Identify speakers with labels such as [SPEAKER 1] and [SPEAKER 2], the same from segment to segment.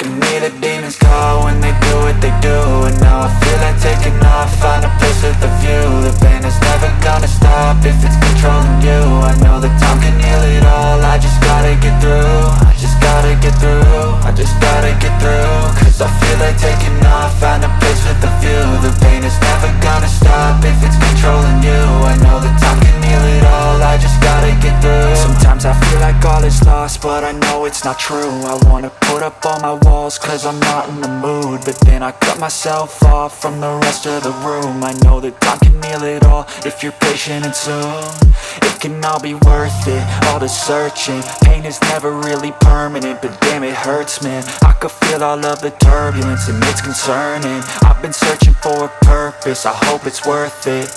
[SPEAKER 1] can hear the demons call when they do what they do. And now I feel like taking off, find a place with a view. The pain is never gonna stop if it's controlling you. I know that time can heal it all, I just gotta get through. I just gotta get through, I just gotta get through. Cause I feel like taking off, find a place with a view. The pain is never gonna stop if it's controlling you. I know that time can heal it all, I just gotta get through. Sometimes I feel like all is lost, but I know it's not true. I wanna put up all my walls cause I'm not in the mood, but then I cut myself off from the rest of the room. I know that time can heal it all if you're patient and soon. It can all be worth it, all the searching. Pain is never really permanent, but damn it hurts, man. I could feel all of the turbulence and it's concerning. I've been searching for a purpose, I hope it's worth it.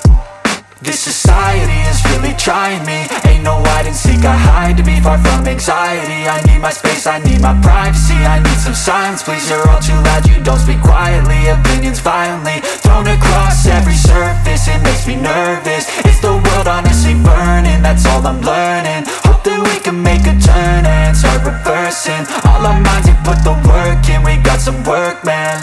[SPEAKER 1] This society is really trying me. Ain't no hide and seek, I hide to be far from anxiety. I need my space, I need my privacy. I need some silence, please, you're all too loud. You don't speak quietly, opinions violently thrown across every surface. It makes me nervous, it's the world honestly burning. That's all I'm learning, hope that we can make a turn and start reversing. All our minds, we put the work in, we got some work, man.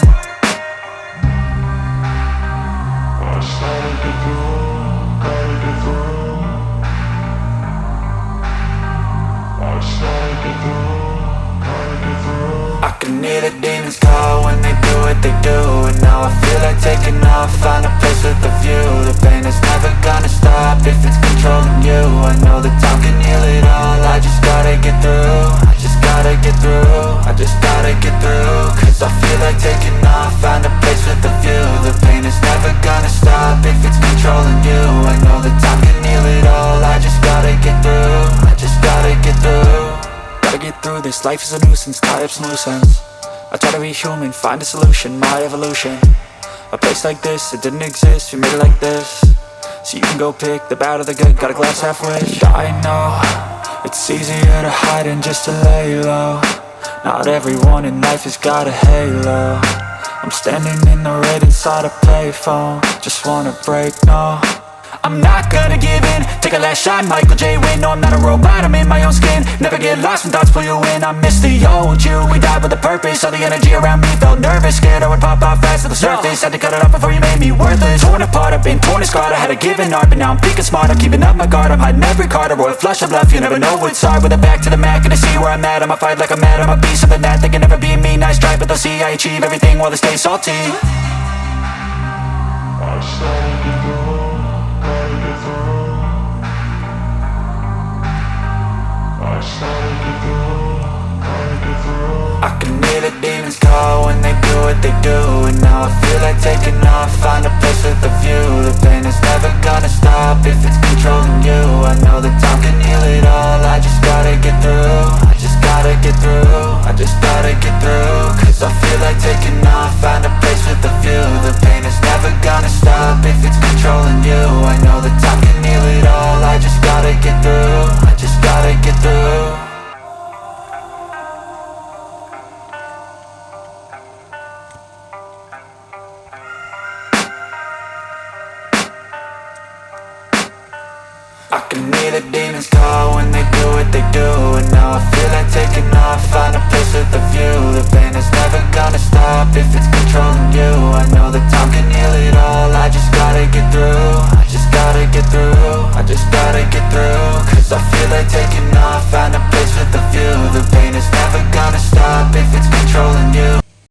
[SPEAKER 1] I can hear the demons call when they do what they do. And now I feel like taking off, find a place with a view. The pain is never gonna stop if it's controlling you. I know that time can heal it all, I just gotta get through. I just gotta get through, I just gotta get through. Cause I feel like taking off, find a place with a view. The pain is never gonna stop if it's controlling you. I know that time can heal it all, I just gotta get through. I just gotta get through. Gotta get through this, life is a nuisance, tie up some loose ends. I try to be human, find a solution, my evolution. A place like this, it didn't exist, we made it like this. So you can go pick the bad or the good, got a glass halfway. I know, it's easier to hide than just to lay low. Not everyone in life has got a halo. I'm standing in the red inside a payphone, just wanna break, no. I'm not gonna give in, take a last shot, Michael J. Win. No, I'm not a robot, I'm in my own skin. Never get lost when thoughts pull you in. I miss the old you, we died with a purpose. All the energy around me felt nervous, scared I would pop off fast to the surface. Had to cut it off before you made me worthless. Torn apart, I've been torn and scarred. I had a given art, but now I'm thinking smart. I'm keeping up my guard, I'm hiding every card. A royal flush of love, you never know what's hard. With a back to the mat, gonna see where I'm at. I'ma fight like I'm mad, I'ma be something that they can never be me. Nice try, but they'll see I achieve everything while they stay salty. I can hear the demons call when they do what they do. And now I feel like taking off, find a place with a view. The pain is never gonna stop if it's controlling you. I know that time can heal it all, I just gotta get through. I just gotta get through, I just gotta get through. Cause I feel like taking off, find a place with a view. The pain is never gonna stop if it's controlling you. I know that time can heal it all, I just gotta get through. I just gotta get through. I can hear the demons call when they do what they do. And now I feel like taking off, find a place with a view. The pain is never gonna stop if it's controlling you. I know the time